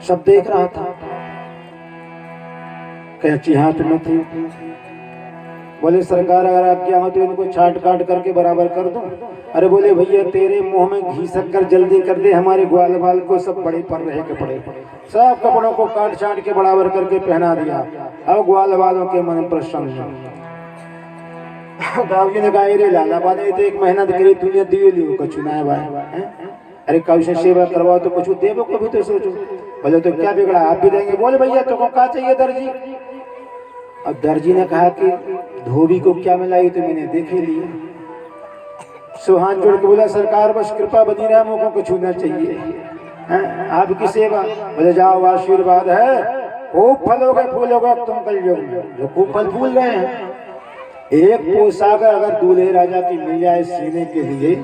सब देख रहा था। कैंची हाथ में थी। बोले सरकार अगर आज्ञा हो तो इनको छाट काट करके बराबर कर दो। अरे बोले भैया तेरे मुंह में घी शक्कर जल्दी कर दे, हमारे ग्वाल बाल को सब बड़े पर रहे कपड़े, सब कपड़ों को काट छाट के बराबर करके पहना दिया। अब ग्वाल बालों के मन प्रसन्न। दाऊ जी ने कहा रे लाला बाने तो एक मेहनत करी तूने दिए लियो कछु ना भाई। अरे कब से सेवा करवाओ तो कुछ देवो को भी तो सोचो। बोले तो क्या बिगड़ा, आप भी देंगे। बोले भैया तुमको क्या चाहिए दर्जी। अब दर्जी ने कहा कि धोबी को क्या मिलाई तो मैंने देखे लिए। सुहान जोड़ के बोला सरकार बस कृपा बनी रहा, मुझको कुछ छूना चाहिए आपकी सेवा। बोले जाओ आशीर्वाद है, खूब फल होगा फूल होगा तुम कल जो खूब फल फूल रहे हैं। एक पोशाक अगर दूल्हे राजा की मिल जाए सीने के लिए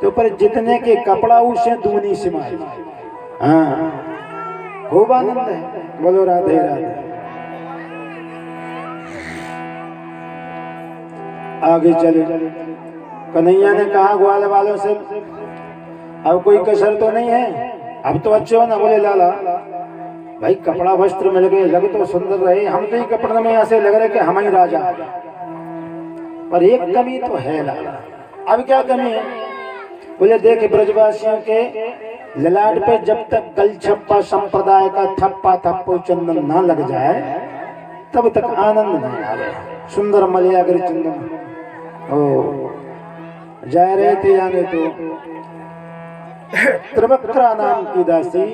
तो पर जितने के कपड़ा उसे दूनी सिमाई। हाँ खूब आनंद है। बोलो राधे राधे। आगे चले। कन्हैया ने कहा ग्वाल वालों से अब कोई कसर तो नहीं है, अब तो अच्छे हो ना। बोले लाला भाई कपड़ा वस्त्र मिल गए, लग तो सुंदर रहे, हम तो ही कपड़े में ऐसे लग रहे कि हम ही राजा, पर एक कमी तो है लाला। अब क्या कमी है। बोले देख ब्रजवासियों के ललाट पे जब तक गल छप्पा संप्रदाय का थप्पा थप्पो चंदन ना लग जाए तब तक आनंद नहीं आ रहा। सुंदर मलयागर चंदन ओ जा रहे थे जाने तो त्रिवक्रा नाम की दासी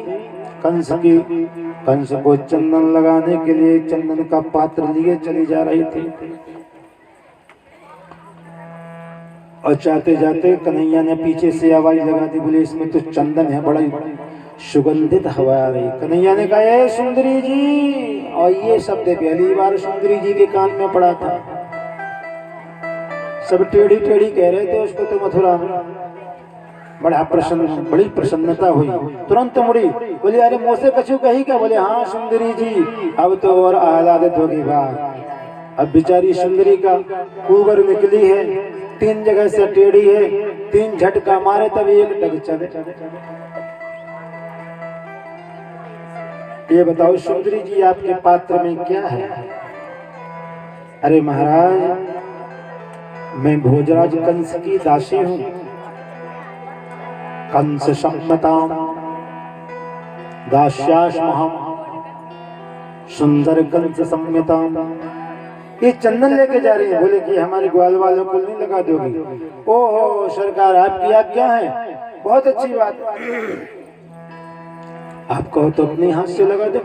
कंस को चंदन लगाने के लिए चंदन का पात्र लिए चली जा रही थी। और जाते जाते कन्हैया ने पीछे से आवाज लगा दी। बोले इसमें तो चंदन है, बड़ा सुगंधित हवा आ रही। कन्हैया ने कहा सुंदरी जी, और ये शब्द पहली बार सुंदरी जी के कान में पड़ा था। सब टेढ़ी टेढ़ी कह रहे थे उसको तो मथुरा में। बड़ा प्रसन्न, बड़ी प्रसन्नता हुई। तुरंत मुड़ी। बोले अरे मुँह से कछु कही क्या। बोले हाँ सुंदरी जी अब तो और आह्लादित होगी बात। अब बेचारी सुंदरी का कुबर निकली है, 3 जगह से टेढ़ी है, 3 झटका मारे तब एक डग चले। ये बताओ सुंदरी जी आपके पात्र में क्या है। अरे महाराज मैं भोजराज कंस की दासी हूँ। कंस सम्मताम दास्यास्महम् सुंदर कंस सम्मताम। ये चंदन लेके जा रही है। बोले कि हमारे ग्वाल वालों को नहीं लगा दोगी। ओहो सरकार आपकी आज्ञा है, बहुत अच्छी बात। आप कहो तो अपने हाथ से लगा दो।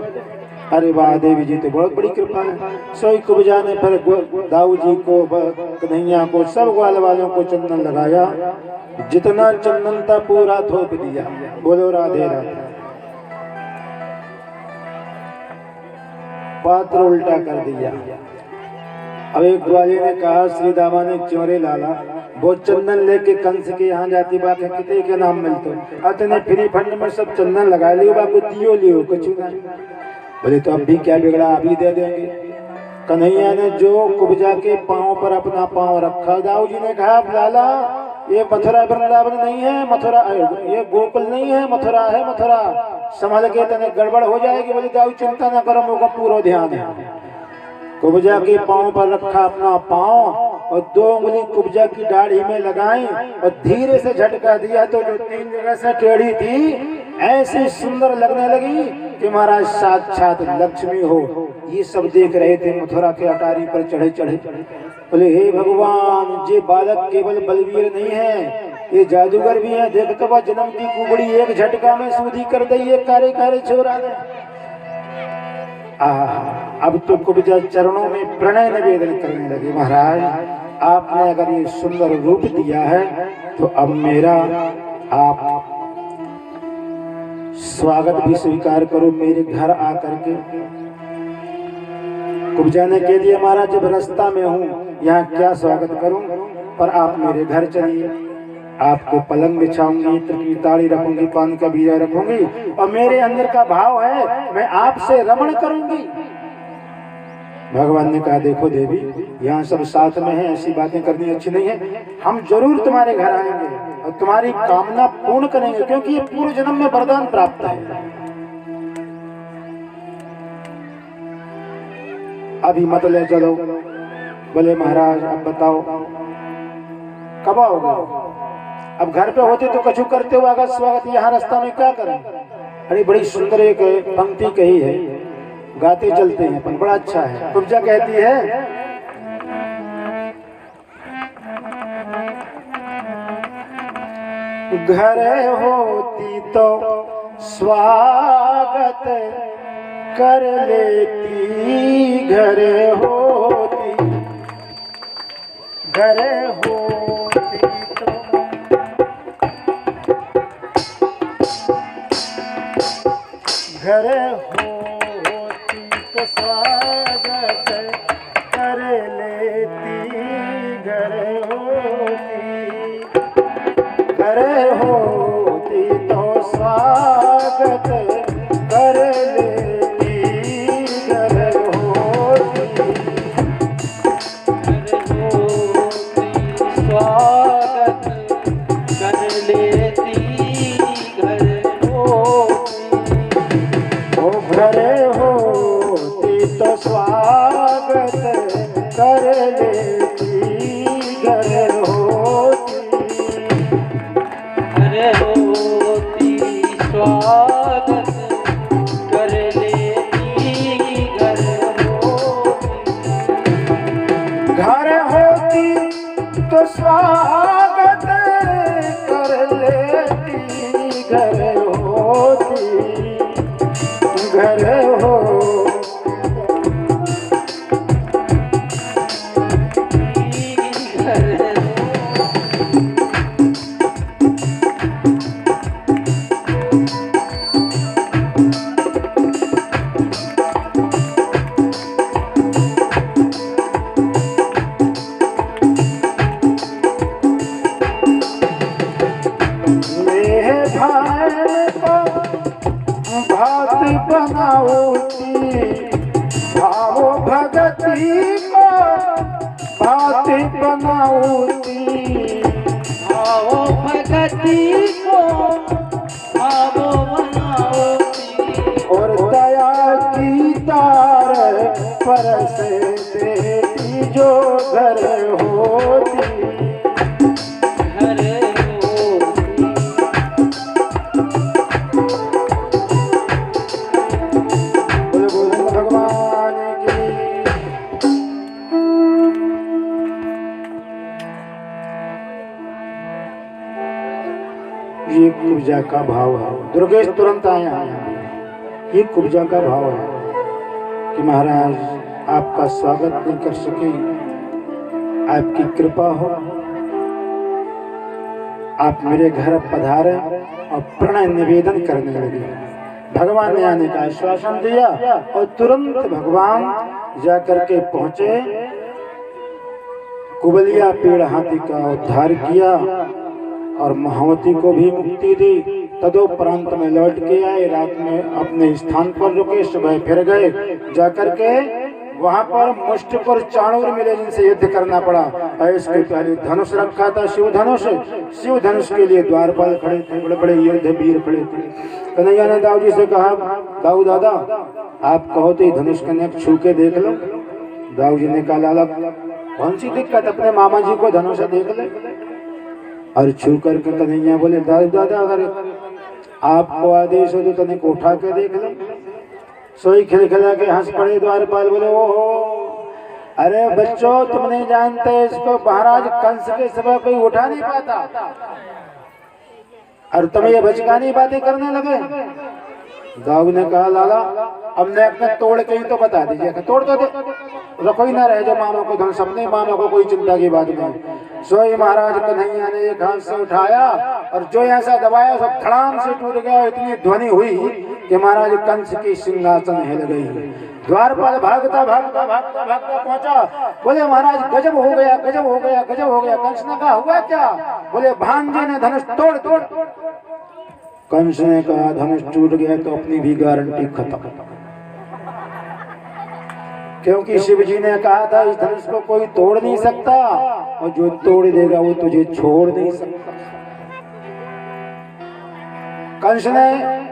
अरे वाह देवी जी तो बहुत बड़ी कृपा है। सोई कुब्जा ने फिर दाऊ जी को कन्हैया को सब ग्वाल वालों को चंदन लगाया। जितना चंदन था पूरा थोप दिया। बोलो राधे राधे। पात्र उल्टा कर दिया। अब एक ग्वाली ने कहा श्री दामा ने चोरे लाला वो चंदन लेके कंस के यहाँ जाती बात है कितने के नाम मिलते अतने फ्री फंड में सब चंदन लगा लियो बापू दियो लियो कुछ नहीं। बोले तो अब भी क्या बिगड़ा, अभी दे देंगे। कन्हैया ने जो कुब्जा के पांव पर अपना पांव रखा। दाऊ जी ने कहा लाला ये मथुरा वृंदावन नहीं है, मथुरा ये गोकुल नहीं है, मथुरा है मथुरा, संभल के तने गड़बड़ हो जाएगी। बोले दाऊ चिंता न करो मुझका पूरा ध्यान है। कुब्जा के पांव पर रखा अपना पांव और 2 उंगली कुब्जा की दाढ़ी में लगाई और धीरे से झटका दिया तो जो 3 जगह से टेढ़ी थी ऐसी सुंदर लगने लगी कि महाराज साक्षात लक्ष्मी हो। ये सब देख रहे थे मथुरा के अटारी पर चढ़े चढ़े। बोले हे भगवान ये बालक केवल बलवीर नहीं है, ये जादूगर भी है। देख तो जन्म की कुबड़ी एक झटका में सूधी कर दी ये कारे कारे छोरा ने। अब तो कुब्जा चरणों में प्रणय निवेदन करने लगे। महाराज आपने अगर ये सुंदर रूप दिया है तो अब मेरा आप स्वागत भी स्वीकार करो मेरे घर आकर के। कुब्जा ने कह दिया महाराज जब रास्ता में हूँ यहाँ क्या स्वागत करूं, पर आप मेरे घर चलिए। आपको पलंग बिछाऊंगी, इत्र की ताड़ी रखूंगी, पान का बीजा रखूंगी और मेरे अंदर का भाव है मैं आपसे रमण करूंगी। भगवान ने कहा देखो देवी यहाँ सब साथ में है, ऐसी बातें करनी अच्छी नहीं है। हम जरूर तुम्हारे घर आएंगे और तुम्हारी कामना पूर्ण करेंगे क्योंकि ये पूर्व जन्म में वरदान प्राप्त है। अभी मत ले चलो। बोले महाराज अब बताओ कब आओगे? अब घर पे होते तो कछु करते हो आगत स्वागत, यहाँ रास्ता में क्या करें? अरे बड़ी सुंदर एक पंक्ति कही है, गाते चलते हैं अपन, बड़ा अच्छा है। कुब्जा कहती है, घर होती तो स्वागत कर लेती, घर होती तो घर होती तो स्वागत कर लेती, घर होती तो स्वागत कर लेती, घर होती स्वागत कर लेती, घर होती तो स्वागत कर लेती, घर होती स्वागत कर लेती, घर होती तो स्वागत कर लेती, घर होती भात बनाऊती, भाव भगती को भात बनाऊती, भाव भगती को भाव बनाऊती, और दया की तार परस देती, जो घर होती ये कुब्जा का भाव है। दुर्गेश तुरंत आया, ये कुब्जा का भाव है कि महाराज आपका स्वागत नहीं कर सके, आपकी कृपा हो, आप मेरे घर पधारे और प्रणय निवेदन करने लगे। भगवान ने आने का आश्वासन दिया और तुरंत भगवान जाकर के पहुंचे, कुबलिया पेड़ हाथी का उद्धार किया और महावती को भी मुक्ति दी। तदोपरांत में लौट के आए, रात में अपने स्थान पर रुके, सुबह फिर गए, जाकर के वहां पर मुष्टपुर चाणूर मिले जिनसे युद्ध करना पड़ा। और इसके पहले धनुष रखा था, शिव धनुष। शिव धनुष के लिए द्वारपाल खड़े थे, बड़े बड़े योद्ध वीर खड़े थे। कन्हैया ने दाऊ जी से कहा, दाऊ दादा आप कहो तो धनुष कन्या छू के देख लो। दाऊ जी ने कहा, लाला कौन सी दिक्कत, अपने मामा जी को धनुष देख ले। और छू करके कन्हैया बोले, दाऊ दादा अगर आपको आदेश हो तो तनिक उठा के देख लो। सोई खिलखिला के हंस पड़े द्वारपाल, बोले ओहो अरे बच्चों तुम नहीं जानते इसको, महाराज कंस के समय कोई उठा नहीं पाता और तुम ये बचकानी बातें करने लगे। दाऊ ने कहा, लाला हमने अपने तोड़ के ही तो बता दीजिए, तोड़ तो दे, रखो ही ना रह जो मामा को धनुष, अपने मामा को कोई चिंता की बात नहीं। सोई महाराज कन्हैया ने एक हाथ से उठाया और जो ऐसा दबाया सब धड़ाम से टूट गया। इतनी ध्वनि हुई कि महाराज कंस की सिंहासन हिल गई। द्वारपाल भागता भागता भागता भागता पहुंचा, बोले महाराज गजब हो गया, गजब हो गया, गजब हो गया। कंस ने कहा, हुआ क्या? बोले भांजे ने धनुष तोड़ तोड़। कंस ने कहा, धनुष टूट गया तो अपनी भी गारंटी खत्म, क्योंकि शिव जी ने कहा था इस धनुष को कोई तोड़ नहीं सकता और जो तोड़ देगा वो तुझे छोड़ नहीं सकता। कंस ने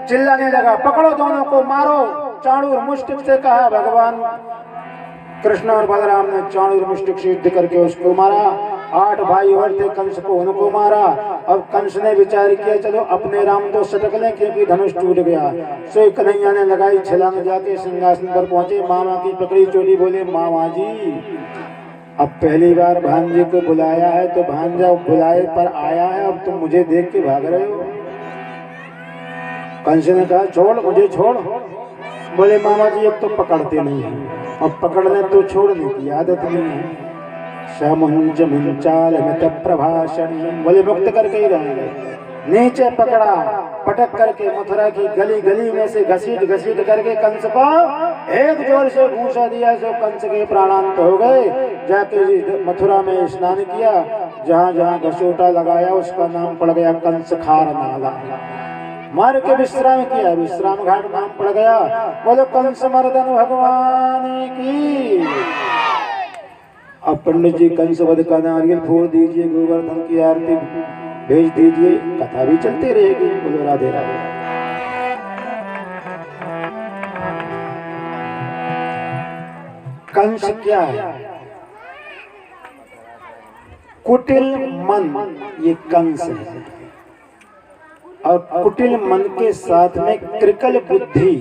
चिल्लाने लगा, पकड़ो दोनों को, मारो। चाणूर मुष्टिक से कहा, भगवान कृष्ण और बलराम ने चाणूर मुष्टिक से युद्ध करके उसको मारा। 8 भाई और थे कंस को, उनको मारा। अब कंस ने विचार किया चलो अपने राम तो सटक लें क्योंकि धनुष टूट गया। सो कन्हैया ने लगाई छलांग, जाके सिंहासन पर पहुंचे, मामा की पकड़ी चोटी, बोले मामा जी अब पहली बार भांजे को बुलाया है तो भांजा बुलाए पर आया है, अब तुम मुझे देख के भाग रहे हो। कंस ने कहा छोड़ मुझे छोड़। बोले मामा जी अब तो पकड़ते नहीं है, अब पकड़ने तो छोड़ने की आदत नहीं है। समुंज मुंचाल मित प्रभाषणी, बोले मुक्त करके ही रहेंगे। नीचे पकड़ा, पटक करके मथुरा की गली गली में से घसीट घसीट करके कंस को एक जोर से घूसा दिया, सो कंस के प्राणांत हो गए। जाके मथुरा में स्नान किया, जहाँ जहाँ घसोटा लगाया उसका नाम पड़ गया कंस खार नाला। मार के विश्राम किया, विश्राम घाट नाम पड़ गया। बोलो कंस मर्दन भगवान की। अब पंडित जी कंस वध का नारियल फोड़ दीजिए, गोवर्धन की आरती भेज दीजिए, कथा भी चलती रहेगी। बोलो राधे राधे। कंस क्या है? कुटिल मन, ये कंस है। और कुटिल मन के साथ में कृकल बुद्धि,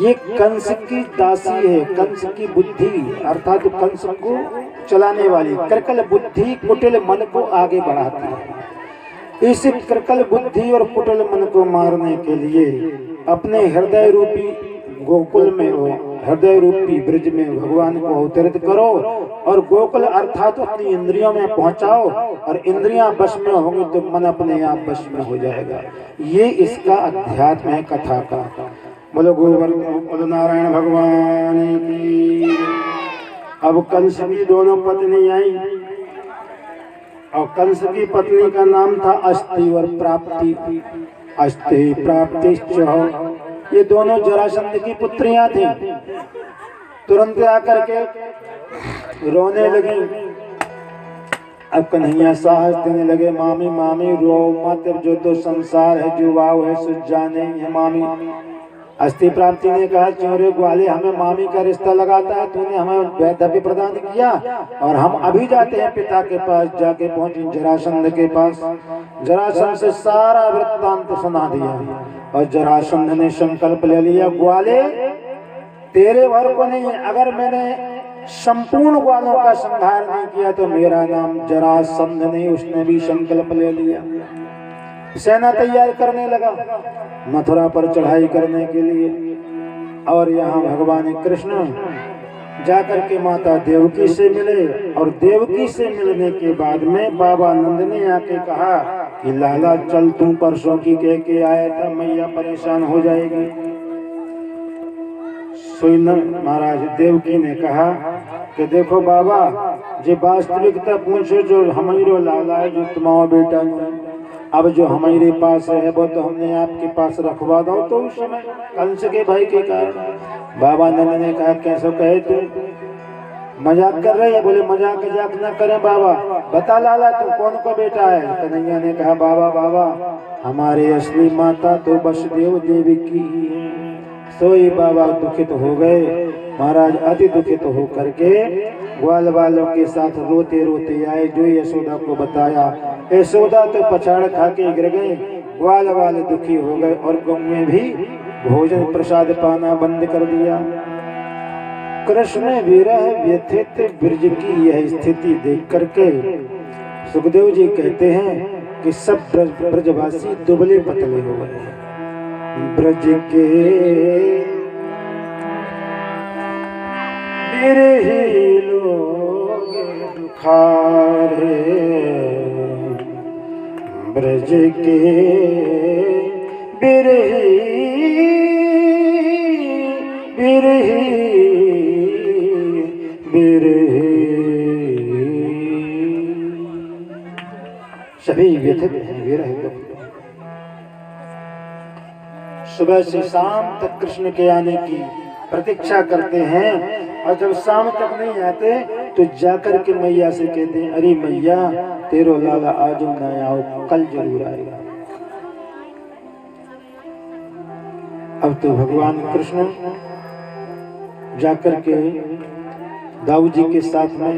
ये कंस की दासी है। कंस की बुद्धि अर्थात कंस को चलाने वाली कृकल बुद्धि कुटिल मन को आगे बढ़ाती है। इस कृकल बुद्धि और कुटिल मन को मारने के लिए अपने हृदय रूपी गोकुल में हो, हृदय रूपी ब्रज में भगवान को अवतरित करो और गोकुल अर्थात अपनी इंद्रियों में पहुंचाओ, और इंद्रियां वश में होंगी तो मन अपने आप वश में हो जाएगा। ये इसका अध्यात्म है कथा का। बोलो गोवर्धन, बोलो नारायण भगवान की। अब कंस की दोनों पत्नी आई, और कंस की पत्नी का नाम था अस्थि और प्राप्ति। अस्थि प्राप्ति, ये दोनों जरासंध की पुत्रियां थी। तुरंत आकर के रोने लगी। अब कन्हैया साहस देने लगे, मामी मामी रो मत, जो तो संसार है जुवाओ है सुजाने है मामी। अस्थि प्राप्ति ने कहा चोरे ग्वाले, हमें मामी का रिश्ता लगाता है, तूने हमें वैधव्य प्रदान किया और हम अभी जाते हैं पिता के पास। जाके पहुंची जरासंध के पास, जरासंध से सारा वृत्तांत सुना दिया। और जरासंध ने संकल्प ले लिया, ग्वाले तेरे भर को नहीं, अगर मैंने संपूर्ण ग्वालों का संहार नहीं किया तो मेरा नाम जरासंध नहीं। उसने भी संकल्प ले लिया, सेना तैयार करने लगा मथुरा पर चढ़ाई करने के लिए। और यहाँ भगवान कृष्ण जाकर के माता देवकी से मिले, और देवकी से मिलने के बाद में बाबा नंद ने आके कहा कि लाला चल, तू परसों की कह के आया था, मैया परेशान हो जाएगी। महाराज देवकी ने कहा कि देखो बाबा, जो वास्तविकता पूछो, जो हमारो लाला है, जो तुम्हारा बेटा है, अब जो हमारे पास है वो तो हमने आपके पास रखवा दो। तो उस समय कंस के भाई के कारण बाबा नंद ने कहा कैसे कहे, तू मजाक कर रहे हैं? बोले मजाक न करें बाबा, बता लाला तू कौन का बेटा है? कन्हैया ने कहा बाबा हमारे असली माता तो वसुदेव देवी की ही है। सोई बाबा दुखित हो गए। महाराज अति दुखित होकर के ग्वाल वालों के साथ रोते रोते आए, जो यशोदा को बताया। यशोदा तो पछाड़ खा के गिर गए, ग्वाल वाले दुखी हो गए और गौ में भी भोजन प्रसाद पाना बंद कर दिया। कृष्ण विरह व्यथित ब्रज की यह स्थिति देख करके सुखदेव जी कहते हैं कि सब ब्रजवासी दुबले पतले हो गए। ब्रज के बिरही लोग दुखारे, ब्रज के बिरही बिरही बिरही सभी व्यथित हैं विरह दुख। सुबह से शाम तक कृष्ण के आने की प्रतीक्षा करते हैं, और जब शाम तक नहीं आते तो जाकर के मैया से कहते हैं, अरे मैया तेरो लाला आज न आओ, कल जरूर आएगा। अब तो भगवान कृष्ण जाकर के दाऊद जी के साथ में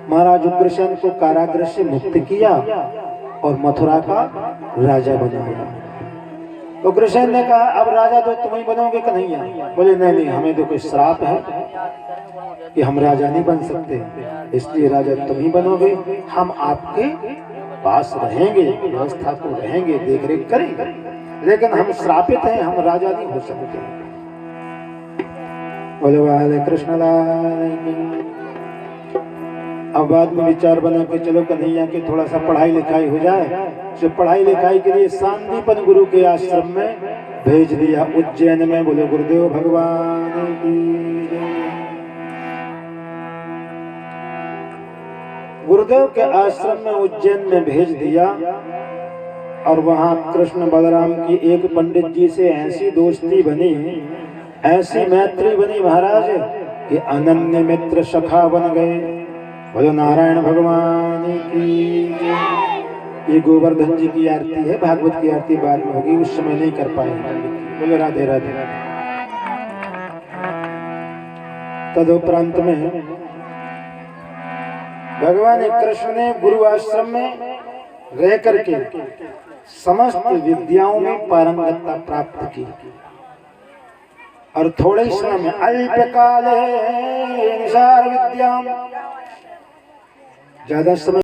महाराज उग्रसेन को कारागृह से मुक्त किया और मथुरा का राजा बनाया। उग्रसेन ने कहा अब राजा तो तुम ही बनोगे कन्हैया। बोले नहीं नहीं, हमें तो कोई श्राप है कि हम राजा नहीं बन सकते, इसलिए राजा तुम ही बनोगे, हम आपके पास रहेंगे, व्यवस्था को रहेंगे, देख रेख करेंगे, लेकिन हम श्रापित हैं, हम राजा नहीं हो सकते। बोले वाले कृष्ण लाल की। अब बाद में विचार बना के चलो कन्हैया की थोड़ा सा पढ़ाई लिखाई हो जाए, तो पढ़ाई लिखाई के लिए सांदीपन गुरु के आश्रम में भेज दिया उज्जैन में। बोले गुरुदेव भगवान की जय। गुरुदेव के आश्रम में उज्जैन में भेज दिया और वहां कृष्ण बलराम की एक पंडित जी से ऐसी दोस्ती बनी, ऐसी मैत्री बनी महाराज कि अनन्य मित्र सखा बन गए। बोलो नारायण भगवान की जय। ये गोवर्धन जी की आरती है, भागवत की आरती बाद में होगी, उस समय नहीं कर पाएंगे। बोलो राधे राधे। तदुपरांत में भगवान कृष्ण ने गुरु आश्रम में रह करके समस्त विद्याओं में पारंगतता प्राप्त की और थोड़े ही समय में अल्पकाले निसार विद्याम, ज्यादा समय